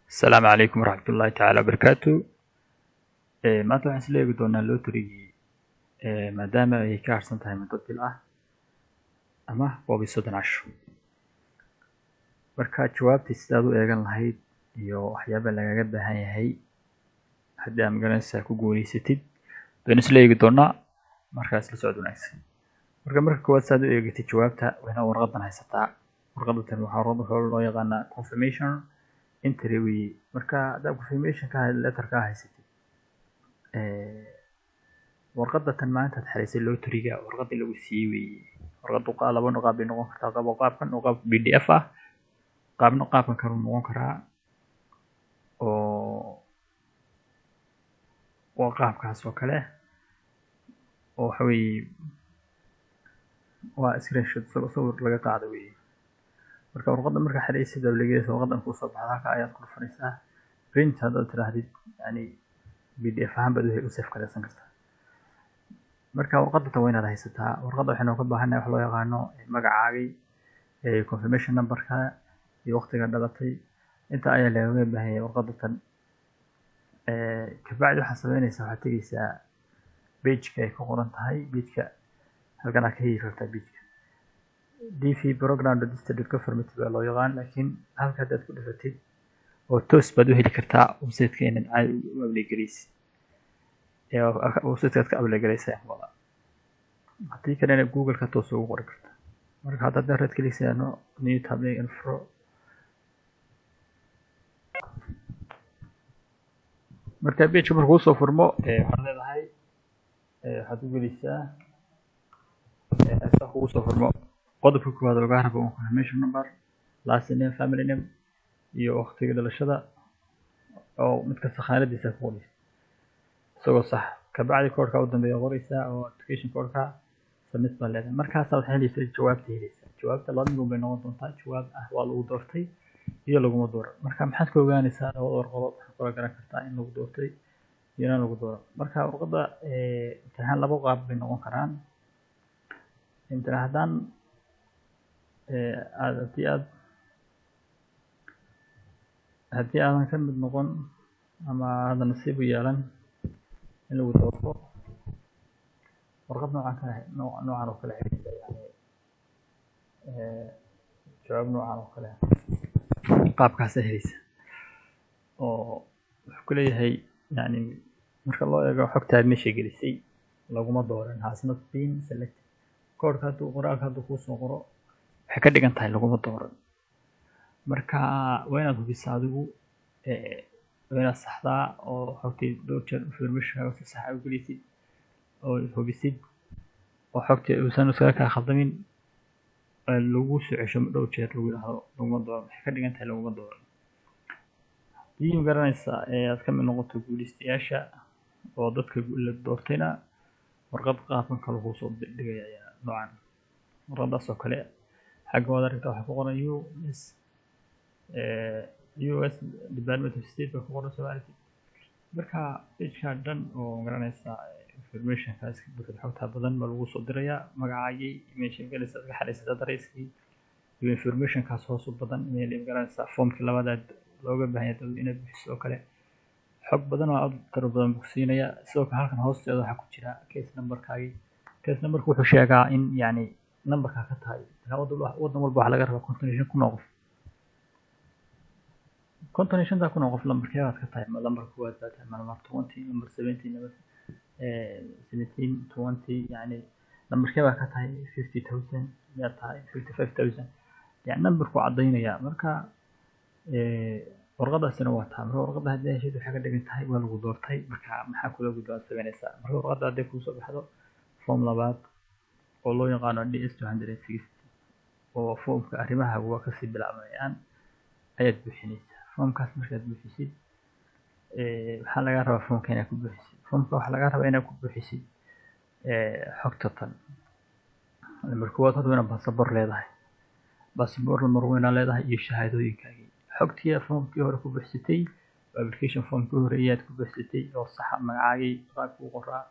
السلام عليكم ورحمة الله تعالى وبركاته. maanta waxaan isla eegi doonaa lootarigii maadaama ay ka harsan tahay muddo bil ah ama 30 casho. Marka jawaabtii sidaad u eegan lahayd iyo waxyaaba lagaga baahan yahay haddii aad magaranaysaa ku guuleysatid baynu isla eegi doonaa markaas la socod wanaagsan. Marka koowaad saad u eegatid jawaabta waxaad warqadan haysataa. Warqadan waxaa loo yaqaanaa confirmation entry. Marka aad confirmation ka letter ka haysatid warqada tan maanta xariisay lotariga warqadii lagu siiyay warqadu laba qaab ay noqon kartaa qaabkan oo qaab PDF ah qaabkan kale noqon karaa oo qaabkaas oo kale oo waa screenshot sawir laga qaaday weey. Marka warqada marka xariisay dawladeed warqadan ku soo baxda ka ayaad ku furaysaa print hadaad tirahdid yani PDF ahaan baad u save karaysan kartaa. Marka warqada tan wayna haysataa warqada waxaan uga baahanahay wax loo yaqaano magacaagii confirmation number-ka iyo waqtiga dhalatay inta ayaa looga baahan yahay warqada tan ka bacdi waxaad sameynaysaa waxaad tagaysaa page-ka ay ku qoran tahay page-ka halkan aad ka heli kartaa page-ka DV program registered government baa loo yaqaan laakiin halka aad ku dhifatid oo toos baad u heli kartaa website-ka inaad caadi u ableegaraysid website-ka ka ableegaraysaa wala haddii kalena Google-ka toos ugu qori kartaa. Marka haddaad red click sidaano new tab info marka page markuu soo furmo waxaad leedahay waxaad u gelaysaa asoo uu soo furmo qodobka koowaad laga rabo confirmation number last name family name iyo waqtiga dhalashada oo mid kasta khaaladiisa ku qoraysa isagoo sax ka bacdi koodka u dambeeya qoraysa oo application koodka submit baa leedahay. Markaas waxaad helaysaa jawaabta laba mid bay noqon doontaa jawaab ah waa lagu doortay iyo laguma dooran. Marka maxaad ku ogaanaysaa warqado waxaad garan kartaa in lagu doortay iyo in lagu dooran. Marka warqada imtixaan laba qaab bay noqon karaan. imtixaadan haddii aadan ka mid noqon ama aadan nasiib u yeelan in lagu doorto warqad noocan oo kale jawaab noocan oo kale qaabkaas helaysa oo wuxuu ku leeyahay yani marka loo eego xogtaad meesha gelisay laguma dooran has not been selected koodka hadduu qoraalka hadduu kuu soo qoro waxay ka dhigan tahay laguma dooran. Marka waa inaad hubisaa adigu waa inaad saxdaa oo xogtii dhowr jeer information si sax ah u gelisid oo hubisid oo xogtii uusan iska khaldamin lagu soo cesho dhowr jeer lagu yiraahdo laguma dooran waxay ka dhigan tahay laguma dooran. Haddii garanaysaa aad ka mid noqoto guulaystayaasha oo dadka la doortayna warqad qaabkan kale uu soo dhigaya noocan warqadaas oo kale xagga wadarta waxa ku qoran US Department of State ku qoran Soomaaliya. Marka page-ka dhan oo garanaysaa information-kaas buuxda xogta badan ma lagu soo dirayaa magacaagii email galisa ka xariisada dareyskii iyo information-kaas hoos u badan email garanaysaa formka labaad looga baahan yahay inaad bixiso kale xog badan oo aad tiro badan bogsiinaya sidoo kale halkan hoosteeda waxa ku jira case number-kaagi number-ku wuxuu sheegaa in yani number-ka ka tahay wadan walba waxa laga rabaa 55 kun oo qof 55 kun oo qof number-keeda ka tahay number-ka koowaad baa tahay number 20 number 17 number 17 20 yani number-keeda ka tahay 50000 ya tahay 55000 yani number-ku cadeynaya. Marka warqadaasina waa taa warqada hadii ay waxay ka dhigan tahay waa lagu doortay. Marka maxaa kula gudbaa sameynaysaa marka warqada hadii ku soo baxdo form labaad oo loo yaqaano DS260 oo formka arrimaha waa ka sii bilaabmayaan ayaad buuxinaysaa. Formkaas markaad buuxisid waxa laga rabaa formka inaad ku buuxisid formka waxa laga rabaa inaad ku buuxisid xogta tan marka waad hadana passport leedahay passport marweyna leedahay iyo shahaadooyinkaaga xogtii formkii hore ku buuxsatay application formkii hore ayaad ku buuxsatay oo sax magacaagii qaabku qoraa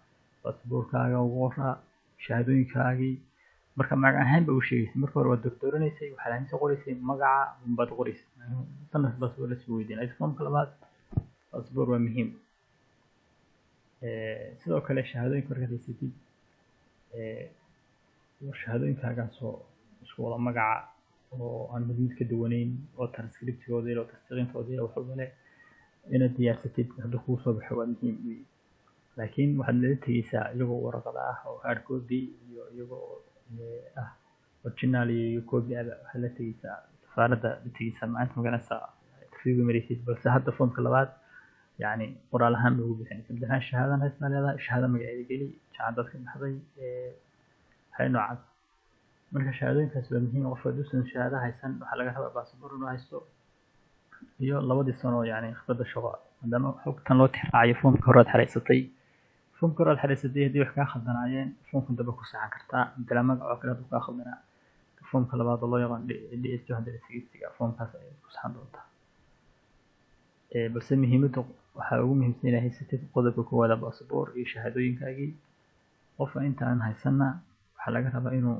passport-kaaga ugu qoraa shahaadooyinkaagii marka magac ahaan ba u sheegaysa marka hore waa doctoranaysay waxaa lahaynsa qoraysay magaca unbaad qoraysay sanad baasboor la sii weydiinay foomka labaad baasboor waa muhiim sidoo kale shahaadooyinka markaad haysatid shahaadooyinkaagaasoo isku wada magaca oo aan mid ka duwaneyn oo transcriptigooda iyo tasdiiqintooda iyo wax walba leh inaad diyaarsatid haddii kuu soo baxo waa muhiim laakiin waxaad nala tegeysaa iyagoo warqada ah oo hard copy iyo iyagoo ah original iyo copy ah waxaad la tegeysaa safaaradda la tegeysaa maanta magaranaysaa interview maraysid balse hadda foomka labaad يعني qoraal ahaan loogu bixinaysa imtixaan shahaadan haystaa leedahay shahaada magaceeda geli jaamacad ka baxday hay noocaas marka shahaadooyinkaas waa muhiim qof haduusan shahaada haysan waxaa laga rabaa baasaboor inuu haysto iyo labadii sano yani khibradda shaqo maadaama xogtan loo tixraacayo foomka horaad xareysatay haddii wax kaa khaldanaayeen foomka dambe ku saxan kartaa intala magac oo kale hadduu kaa khaldanaa foomka labaad oo loo yaqaan DSG 160 foomkaas ayaad ku saxan doontaa balse muhiimadda waxaa ugu muhiimsan inaad haysatid qodobka koowaad baasaboor iyo shahaadooyinkaagii qofka intaan haysanna waxaa laga rabaa inuu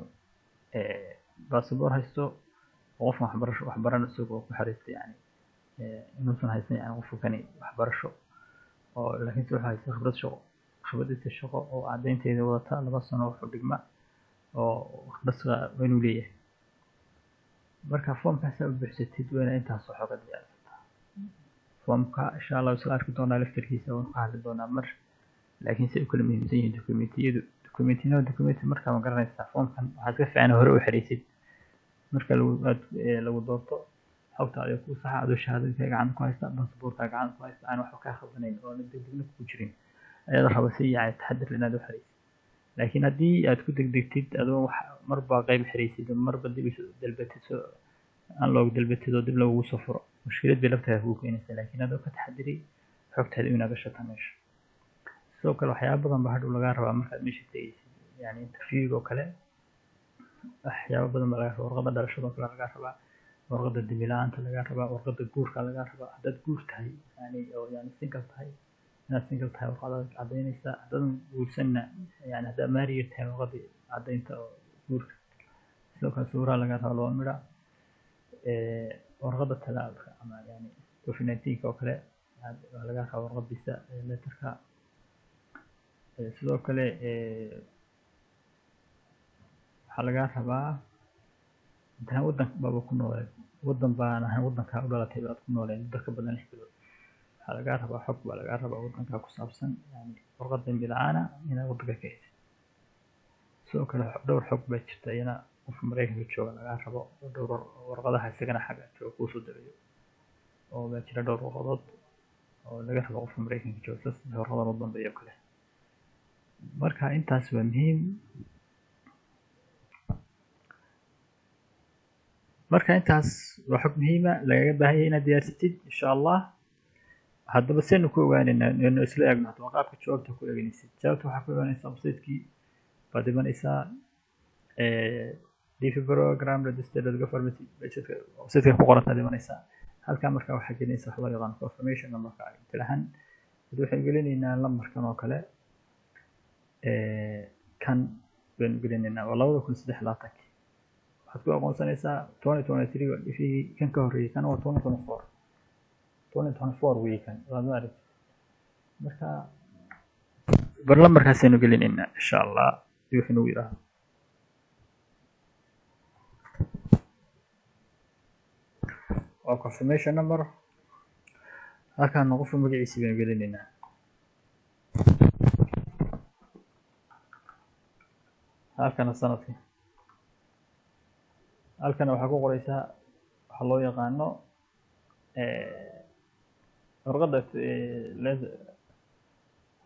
baasaboor haysto oo qof waxbarasho isagoo ku xariistay yani inuusan haysan yani qofka kani waxbarasho oo laakiinse wuxuu haysta khibradiisa shaqo oo caddaynteeda wadata 2 sano wuxuu dhigma oo khibrad inuu leeyahay marka foomkaas aad buuxsatid waa inaad intaas oo xogad diyaarsataa foomka insha Allah isla arki doonaa laftirkiisa oo ka hadli doonaa mar laakiin si kala muhiimsan yihiin documentiyada marka ma garanaysaa foomkan waxaad ka fiican hore u xiriisid marka lagu doorto xogta ay ku sax aad shahaadada gacan ku haysta baasaboorka gacan ku haysta aan wax ka khaldanayn oo degdegna ku jirin ayada raba si yaay taxadir inaad u xiriisid laakiin haddii aad ku degdegtid adoo wax marba qayb xiriisid marba dib isu dalbatid aan loo dalbatid oo dib lagu soo furo mushkilad bay laftaada ku keenaysaa laakiin adoo ka taxadiri xogtaada inaad gashato meesha sidoo kale waxyaabo badan baa hadhow laga rabaa markaad meesha tegaysid yani interview oo kale waxyaabo badan baa laga rabaa warqadda dhalashada kale laga rabaa warqadda dimilaanta laga rabaa warqadda guurka laga rabaa haddaad guur tahay yani oo yani single tahay inaad single tahay warqadda caddaynaysa haddaadan guursanna yani haddaad married tahay warqadda caddaynta oo guurka sidoo kale sawiraha laga rabaa 2 midha warqadda talaalka ama yani COVID-19 oo kale laga rabaa warqadiisa letterka sidoo kale waxaa laga rabaa intaan wadanka ku noolay wadan baan ahay wadanka u dhalatay baad ku noolay dadka badan xilligood waxaa laga rabaa xog baa laga rabaa wadanka ku saabsan yani warqadda bilcaana inaad wadanka ka haysid sidoo kale dhowr xog baa jirta iyana qof Mareykanka jooga laga rabo dhowr warqadaha isagana xagga jooga ku soo dirayo oo baa jira dhowr warqadood oo laga rabo qof Mareykanka jooga sida warqadaha u dambeeyo kale marka intaas waa muhiim marka intaas waa xog muhiim ah laga baahan yahay inaad diyaarsatid insha Allah haddaba seen ku ogaanayna inuu isla eegno qaabka jawaabta ku eeganaysid jawaabta waxa ku ogaanaysaa website-kii baad imanaysaa DP program registered government website-ka ku qoran tahay imanaysaa halka marka waxa gelinaysaa wax loo yaqaan confirmation number-ka intahan waxaan gelinaynaa lambarkan oo kale kan baan gelinaynaa waa 2023 waxaad ku aqoonsanaysaa 2023 ifii kan ka horeeyay kan waa 2024 weekan waa maarif marka bar lambarkaas aynu gelinaynaa insha Allah wuxuu u yiraahdo oo confirmation number halkan qof magaciisa baan gelinaynaa halkan sanadkii halkan waxa ku qoraysaa waxa loo yaqaano warqadda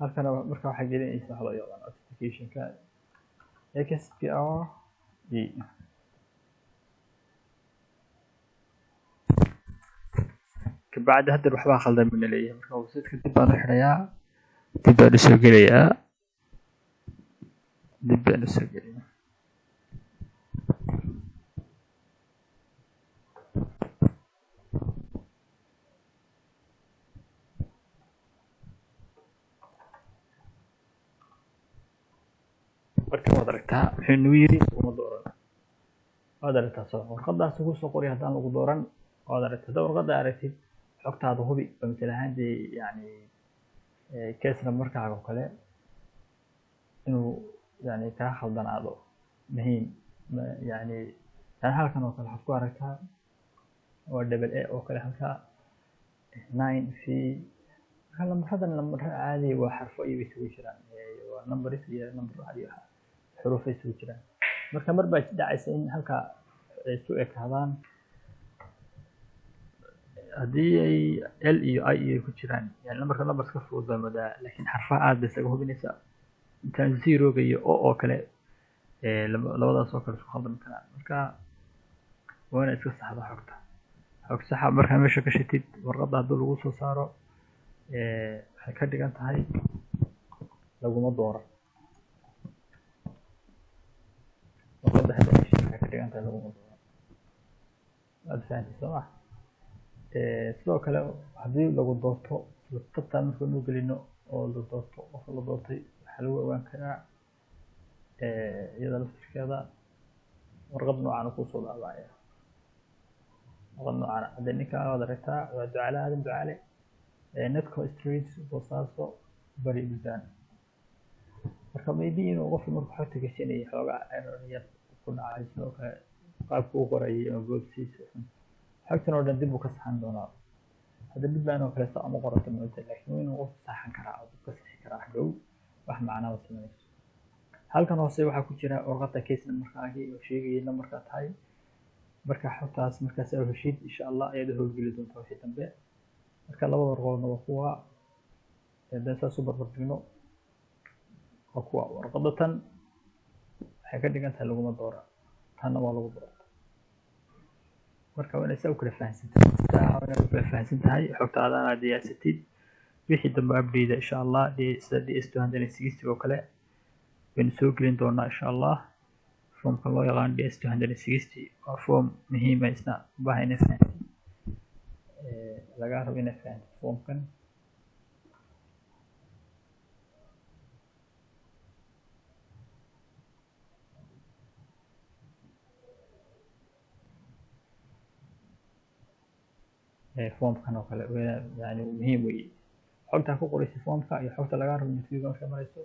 halkan marka waxa gelinaysaa waxa loo yaqaano authentication-ka XPR kabacdi hadda waxba khaldan min leeyahay marka website-ka dib baan u xirayaa dib baan u soo gelayaa lambarka waad aragtaa wuxuu inuu yiri laguma dooran waad aragtaa soo warqadaas ugu soo qori haddaan lagu dooran waad aragtaa haddii warqada aragtid xogtaada hubi مثل هذه يعني كيس lambarkaaga oo kale inuu يعني kaa khaldanaado muhiim يعني halkan oo kale waxaad ku aragtaa waa double A oo kale halka 9 في lambarada lambar caadi waa xarfo iyo isugu jiraan waa numbers iyo number caadi ah xuruf isugu jiraan marka mar baa dhacaysa in halka ay soo ekaadaan haddii ay L iyo I iyo ku jiraan yani lambar ka fududamada laakiin xarfaha aad isaga hubinaysa intaan 0 iyo O oo kale labadaas oo kale isku khaldan karaan marka waa inaad iska saxdo xog sax ah marka meesha ka shitid warqada haddii lagu soo saaro waxay ka dhigan tahay laguma dooran warqada hadda waxay ka dhigan tahay laguma dooran aad fahanti soo ah sidoo kale haddii lagu doorto tabtaan marka uu gelino oo la doorto oo la doortay waxa lagu ogaan karaa iyada laftirkeeda warqad noocan ku soo dhaawacaya warqad noocan hadda ninka aad aragtaa waa ducaale netco street boosaaso bari miisaan marka maybe inuu qofku markuu xogta gashanayay xoogaa error ku dhacay sidoo kale qaabku u qorayay oo goobtiisa xogtan oo dhan dib u ka saxan doonaa hadda dib baan oo kale soo ama qorata moodaa laakiin inuu qof saxan karaa oo ka saxi karaa dhow wax macnaa u sameeyay halkan hoose waxa ku jira warqada case numberkaagi oo sheegaya numberka tahay marka xogtaas markaas ay heshid insha Allah ayada howlgeli doonto wixii dambe marka labada warqadoodna waa kuwa danta super bartino waa kuwa warqada tan waxay ka dhigan tahay laguma dooran tan waa lagu dooran marka waa inaad kala fahansantahay xogtaada aad diyaasatid wixii dambe update insha Allah DS260 oo kale waan soo gelin doonaa insha Allah formka loo yaqaan DS260 waa form muhiim ah isna baahan inaad laga rabo inaad fahanto formkan formkan oo kale yani muhiim weey xogta ku qoraysa formka iyo xogta laga rabo natiijo marka marayso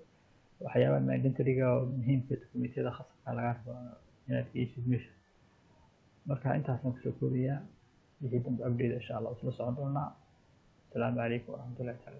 waxyaabaha mandatory-ga muhiimka dokumentiyada khasabka laga rabo inaad geeysid meesha marka intaasna ku soo koobiyaa wixii dambe update insha Allah isla socon doonaa. Assalaamu calaykum warahmatullahi taala